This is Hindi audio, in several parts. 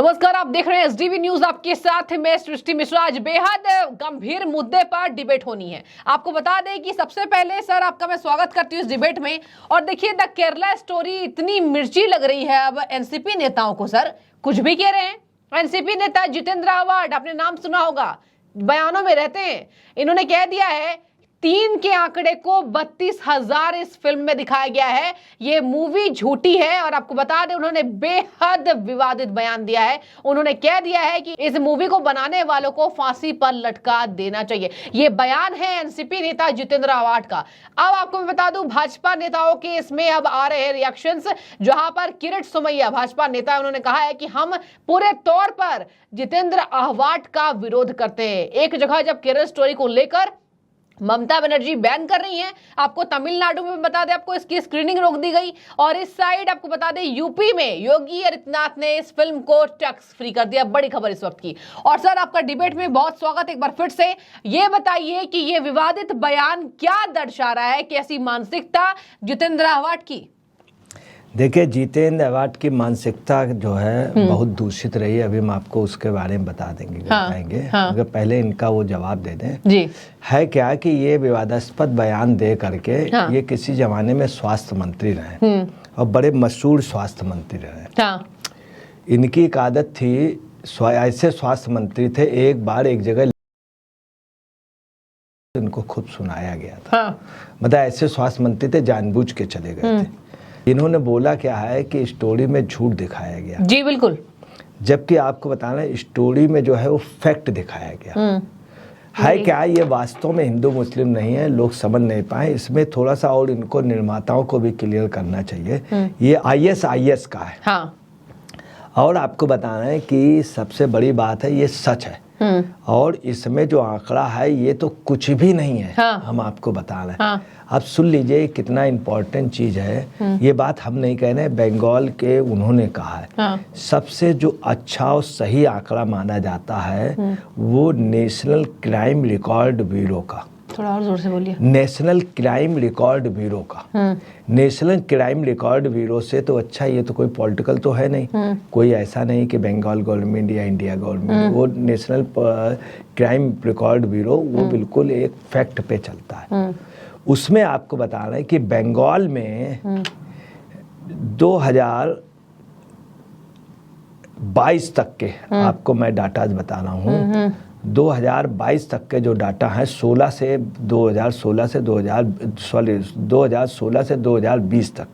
नमस्कार, आप देख रहे हैं एसडीवी न्यूज। आपके साथ मैं सृष्टि मिश्रा। आज बेहद गंभीर मुद्दे पर डिबेट होनी है। आपको बता दें कि सबसे पहले सर आपका मैं स्वागत करती हूँ इस डिबेट में। और देखिए, द केरला स्टोरी इतनी मिर्ची लग रही है अब एनसीपी नेताओं को। सर कुछ भी कह रहे हैं। एनसीपी नेता जितेंद्र आह्वाड, आपने नाम सुना होगा, बयानों में रहते हैं। इन्होंने कह दिया है 3 के आंकड़े को 32,000 इस फिल्म में दिखाया गया है, ये मूवी झूठी है। और आपको बता दें, उन्होंने बेहद विवादित बयान दिया है। उन्होंने कह दिया है कि इस मूवी को बनाने वालों को फांसी पर लटका देना चाहिए। ये बयान है एनसीपी नेता जितेंद्र आह्वाड का। अब आपको मैं बता दूं, भाजपा नेताओं के इसमें अब आ रहे हैं रिएक्शंस। जहां पर किरीट सोमैया भाजपा नेता, उन्होंने कहा है कि हम पूरे तौर पर जितेंद्र आह्वाड का विरोध करते हैं। एक जगह जब केरल स्टोरी को लेकर ममता बनर्जी बैन कर रही हैं, आपको तमिलनाडु में बता दें आपको इसकी स्क्रीनिंग रोक दी गई। और इस साइड आपको बता दें यूपी में योगी आदित्यनाथ ने इस फिल्म को टैक्स फ्री कर दिया। बड़ी खबर इस वक्त की। और सर आपका डिबेट में बहुत स्वागत एक बार फिर से। ये बताइए कि ये विवादित बयान क्या दर्शा रहा है, कैसी मानसिकता जितेंद्र आह्वाड की? देखिए, जितेंद्र आह्वाड की मानसिकता जो है बहुत दूषित रही है। अभी हम आपको उसके बारे में बताएंगे। अगर पहले इनका वो जवाब दे दें जी। है क्या कि ये विवादास्पद बयान दे करके ये किसी जमाने में स्वास्थ्य मंत्री रहे और बड़े मशहूर स्वास्थ्य मंत्री रहे। इनकी एक आदत थी, ऐसे स्वास्थ्य मंत्री थे, एक बार एक जगह इनको खुद सुनाया गया था। मतलब ऐसे स्वास्थ्य मंत्री थे, जानबूझ के चले गए थे। इन्होंने बोला क्या है कि स्टोरी में झूठ दिखाया गया। जी बिल्कुल। जबकि आपको बताना, स्टोरी में जो है वो फैक्ट दिखाया गया है। क्या ये वास्तव में हिंदू मुस्लिम नहीं है, लोग समझ नहीं पाए। इसमें थोड़ा सा और इनको निर्माताओं को भी क्लियर करना चाहिए। ये आईएसआईएस का है। हाँ। और आपको बताना है कि सबसे बड़ी बात है, ये सच है। और इसमें जो आंकड़ा है ये तो कुछ भी नहीं है। हाँ। हम आपको बता रहे हैं। हाँ। अब सुन लीजिए कितना इम्पोर्टेंट चीज है। ये बात हम नहीं कह रहे, बंगाल के उन्होंने कहा है। हाँ। सबसे जो अच्छा और सही आंकड़ा माना जाता है वो नेशनल क्राइम रिकॉर्ड ब्यूरो का। थोड़ा और जोर से बोलिए। नेशनल क्राइम रिकॉर्ड ब्यूरो का। नेशनल क्राइम रिकॉर्ड ब्यूरो से तो अच्छा, ये तो कोई पॉलिटिकल तो है नहीं। कोई ऐसा नहीं कि बंगाल गवर्नमेंट या इंडिया गवर्नमेंट। वो नेशनल क्राइम रिकॉर्ड ब्यूरो वो बिल्कुल एक फैक्ट पे चलता है। उसमें आपको बता रहे हैं कि बंगाल में 2022 तक के आपको मैं डाटा बता रहा हूँ। 2022 तक के जो डाटा है 2016 से 2020 तक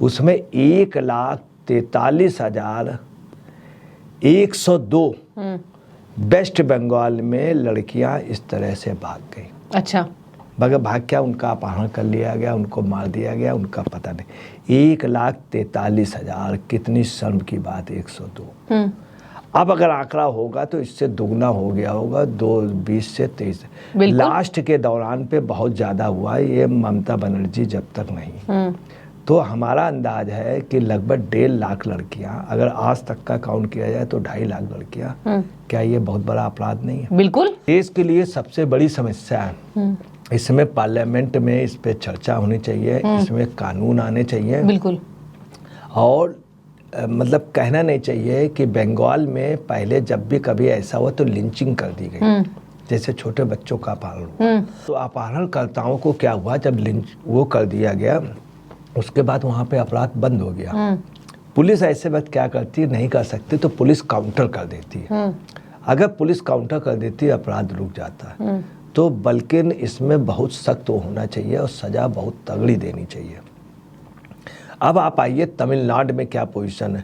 उसमें 1,43,102 वेस्ट बंगाल में लड़कियां इस तरह से भाग गई। अच्छा। मगर भाग क्या, उनका अपहरण कर लिया गया, उनको मार दिया गया, उनका पता नहीं। 1,43,000, कितनी शर्म की बात, 102। अब अगर आंकड़ा होगा तो इससे दुगना हो गया होगा, 2020 से 23। लास्ट के दौरान पे बहुत ज्यादा हुआ, ये ममता बनर्जी जब तक नहीं। तो हमारा अंदाज है कि लगभग 1.5 लाख लड़कियां, अगर आज तक का काउंट किया जाए तो 2.5 लाख लड़कियां। क्या ये बहुत बड़ा अपराध नहीं है? बिल्कुल। देश के लिए सबसे बड़ी समस्या है। इसमें पार्लियामेंट में इस पे चर्चा होनी चाहिए, इसमें कानून आने चाहिए। बिल्कुल। और मतलब कहना नहीं चाहिए कि बंगाल में पहले जब भी कभी ऐसा हुआ तो लिंचिंग कर दी गई, जैसे छोटे बच्चों का अपहरण हुआ। तो अपहरणकर्ताओं को क्या हुआ, जब लिंच वो कर दिया गया उसके बाद वहाँ पे अपराध बंद हो गया। पुलिस ऐसे वक्त क्या करती है, नहीं कर सकती तो पुलिस काउंटर कर देती है। अगर पुलिस काउंटर कर देती है अपराध रुक जाता है। तो बल्कि इसमें बहुत सख्त होना चाहिए और सजा बहुत तगड़ी देनी चाहिए। अब आप आइए तमिलनाडु में क्या पोजीशन है।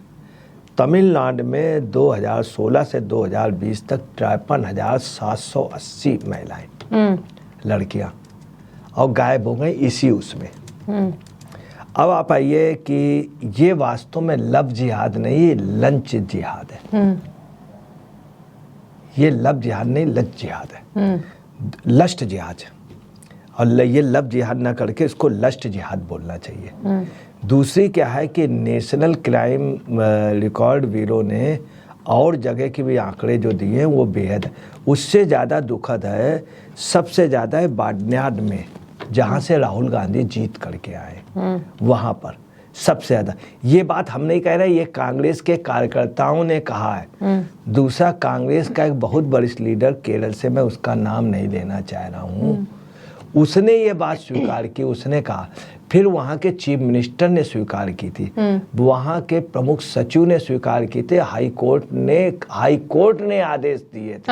तमिलनाडु में 2016 से 2020 तक 53,780 महिलाएं, लड़कियां, और गायब हो गई इसी उसमें। अब आप आइए कि ये वास्तव में लव जिहाद नहीं, ये लंच जिहाद है। ये लव जिहाद नहीं, लंच जिहाद है, लस्ट जिहाद है। और ये लव जिहाद ना करके इसको लस्ट जिहाद बोलना चाहिए। दूसरी क्या है कि नेशनल क्राइम रिकॉर्ड ब्यूरो ने और जगह के भी आंकड़े जो दिए हैं वो बेहद, उससे ज़्यादा दुखद है, सबसे ज़्यादा है बाडनाड में, जहाँ से राहुल गांधी जीत करके आए। वहाँ पर सबसे ज्यादा। ये बात हम नहीं कह रहे, ये कांग्रेस के कार्यकर्ताओं ने कहा है। दूसरा, कांग्रेस का एक बहुत वरिष्ठ लीडर केरल से, मैं उसका नाम नहीं लेना चाह रहा हूँ, उसने ये बात स्वीकार की। उसने कहा, फिर वहाँ के चीफ मिनिस्टर ने स्वीकार की थी, वहाँ के प्रमुख सचिव ने स्वीकार की थी, हाई कोर्ट ने आदेश दिए थे।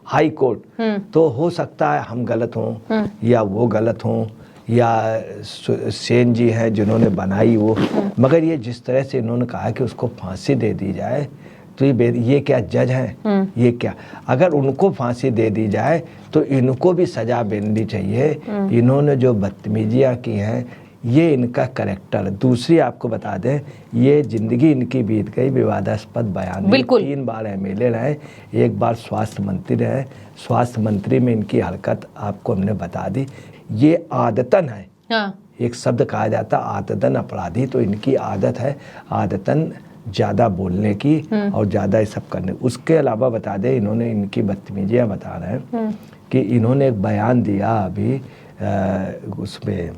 High court. तो हो सकता है हम गलत हों या वो गलत हों या सेन जी हैं जिन्होंने बनाई वो, मगर ये जिस तरह से इन्होंने कहा कि उसको फांसी दे दी जाए, तो ये क्या जज हैं? ये क्या, अगर उनको फांसी दे दी जाए तो इनको भी सजा मिलनी चाहिए। इन्होंने जो बदतमीजियाँ की हैं, ये इनका करेक्टर। दूसरी आपको बता दें, ये जिंदगी इनकी बीत गई विवादास्पद बयान। 3 बार एमएलए रहे, 1 बार स्वास्थ्य मंत्री रहे। स्वास्थ्य मंत्री में इनकी हरकत आपको हमने बता दी। ये आदतन है। हाँ। एक शब्द कहा जाता आदतन अपराधी, तो इनकी आदत है आदतन ज़्यादा बोलने की और ज़्यादा ये सब करने। उसके अलावा बता दें, इन्होंने इनकी बदतमीजियाँ बता रहे हैं कि इन्होंने एक बयान दिया अभी उसमें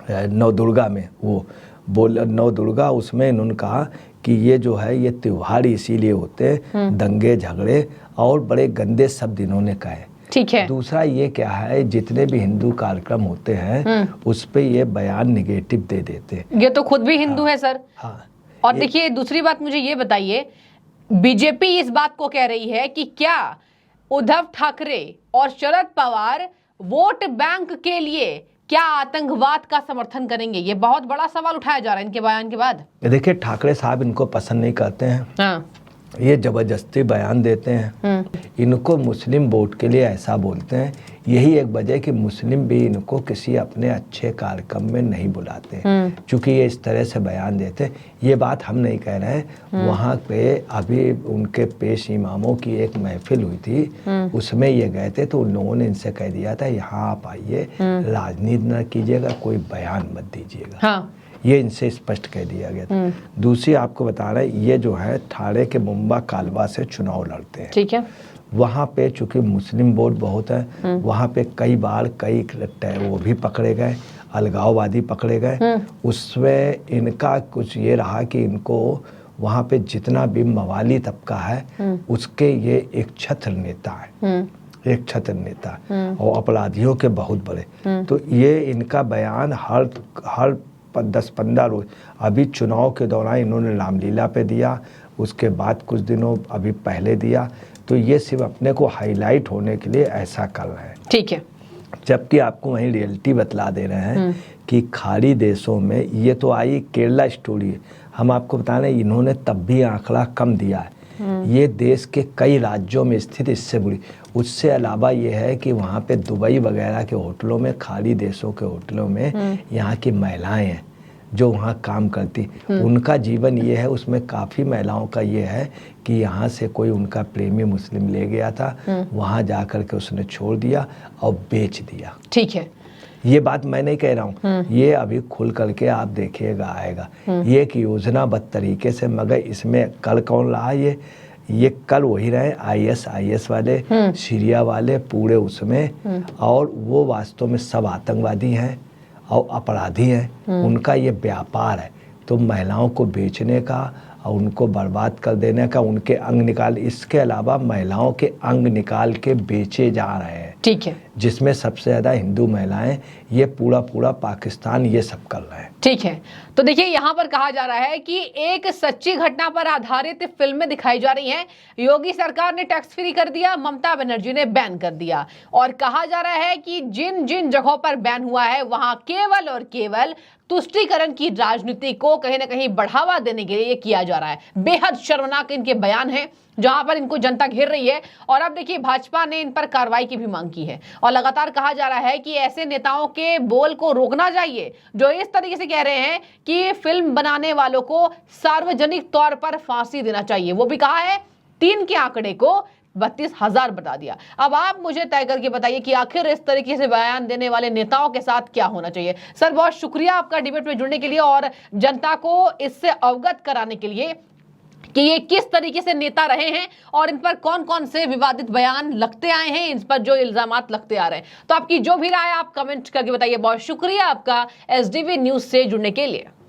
नवदुर्गा में, वो नवदुर्गा, उसमें इन्होंने कहा कि ये जो है ये त्योहार इसीलिए होते हैं, दंगे झगड़े और बड़े गंदे शब्द इन्होंने कहे। ठीक है। दूसरा ये क्या है, जितने भी हिंदू कार्यक्रम होते हैं उस पे ये बयान निगेटिव दे देते हैं। ये तो खुद भी हिंदू है सर। हाँ। और देखिए दूसरी बात, मुझे ये बताइए, बीजेपी इस बात को कह रही है कि क्या उद्धव ठाकरे और शरद पवार वोट बैंक के लिए क्या आतंकवाद का समर्थन करेंगे? ये बहुत बड़ा सवाल उठाया जा रहा है इनके बयान के बाद। देखिए, ठाकरे साहब इनको पसंद नहीं करते हैं। हाँ। ये जबरदस्ती बयान देते हैं। इनको मुस्लिम वोट के लिए ऐसा बोलते हैं। यही एक वजह कि मुस्लिम भी इनको किसी अपने अच्छे कार्यक्रम में नहीं बुलाते हैं, क्योंकि ये इस तरह से बयान देते हैं। ये बात हम नहीं कह रहे हैं। वहाँ पे अभी उनके पेश इमामों की एक महफिल हुई थी, उसमें ये गए थे, तो उन लोगों ने इनसे कह दिया था, यहाँ आप आइए, राजनीति न कीजिएगा, कोई बयान मत दीजिएगा। हाँ। ये इनसे स्पष्ट कह दिया गया था। दूसरी आपको बता रहे हैं, ये जो है ठाणे के मुंबा कालवा से चुनाव लड़ते हैं। ठीक है। वहाँ पे चूंकि मुस्लिम वोट बहुत है, वहाँ पे कई बार वो भी पकड़े गए, अलगाववादी पकड़े गए। उसमें इनका कुछ ये रहा कि इनको वहाँ पे जितना भी मवाली तबका है उसके ये एक छत्र नेता है, एक छत्र नेता और अपराधियों के बहुत बड़े। तो ये इनका बयान हर 10-15 रोज, अभी चुनाव के दौरान इन्होंने रामलीला पे दिया, उसके बाद कुछ दिनों अभी पहले दिया। तो ये सिर्फ अपने को हाईलाइट होने के लिए ऐसा कर रहे हैं। ठीक है। जबकि आपको वहीं रियलिटी बतला दे रहे हैं कि खाड़ी देशों में, ये तो आई केरला स्टोरी है, हम आपको बता रहे हैं इन्होंने तब भी आंकड़ा कम दिया है। ये देश के कई राज्यों में स्थित इससे बुरी। उससे अलावा ये है कि वहाँ पे दुबई वगैरह के होटलों में, खाड़ी देशों के होटलों में यहाँ की महिलाएं हैं जो वहाँ काम करती, उनका जीवन ये है, उसमें काफ़ी महिलाओं का ये है कि यहाँ से कोई उनका प्रेमी मुस्लिम ले गया था, वहाँ जा कर के उसने छोड़ दिया और बेच दिया। ठीक है। ये बात मैं नहीं कह रहा हूँ, ये अभी खुल करके आप देखिएगा आएगा। ये एक योजनाबद्ध तरीके से, मगर इसमें कल कौन रहा, ये कल वही रहे IS वाले, सीरिया वाले पूरे उसमें, और वो वास्तव में सब आतंकवादी हैं और अपराधी हैं। उनका ये व्यापार है, तो महिलाओं को बेचने का और उनको बर्बाद कर देने का, उनके अंग निकाल, इसके अलावा महिलाओं के अंग निकाल के बेचे जा रहे हैं। ठीक है। जिसमें सबसे ज्यादा हिंदू महिलाएं, ये पूरा पाकिस्तान ये सब कर रहे हैं। ठीक है। तो देखिए, यहाँ पर कहा जा रहा है कि एक सच्ची घटना पर आधारित फिल्में दिखाई जा रही हैं। योगी सरकार ने टैक्स फ्री कर दिया, ममता बनर्जी ने बैन कर दिया, और कहा जा रहा है कि जिन जिन जगहों पर बैन हुआ है वहां केवल और केवल तुष्टीकरण की राजनीति को कहीं ना कहीं बढ़ावा देने के लिए ये किया जा रहा है। बेहद शर्मनाक इनके बयान हैं, जहां पर इनको जनता घेर रही है। और अब देखिए, भाजपा ने इन पर कार्रवाई की भी मांग की है, और लगातार कहा जा रहा है कि ऐसे नेताओं के बोल को रोकना चाहिए जो इस तरीके से कह रहे हैं कि फिल्म बनाने वालों को सार्वजनिक तौर पर फांसी देना चाहिए। वो भी कहा है 3 के आंकड़े को 32,000 बता दिया। अब आप मुझे तय करके बताइए कि आखिर इस तरीके से बयान देने वाले नेताओं के साथ क्या होना चाहिए। सर, बहुत शुक्रिया आपका डिबेट में जुड़ने के लिए और जनता को इससे अवगत कराने के लिए कि ये किस तरीके से नेता रहे हैं और इन पर कौन कौन से विवादित बयान लगते आए हैं, इन पर जो इल्जामात लगते आ रहे हैं। तो आपकी जो भी राय आप कमेंट करके बताइए। बहुत शुक्रिया आपका SDV न्यूज से जुड़ने के लिए।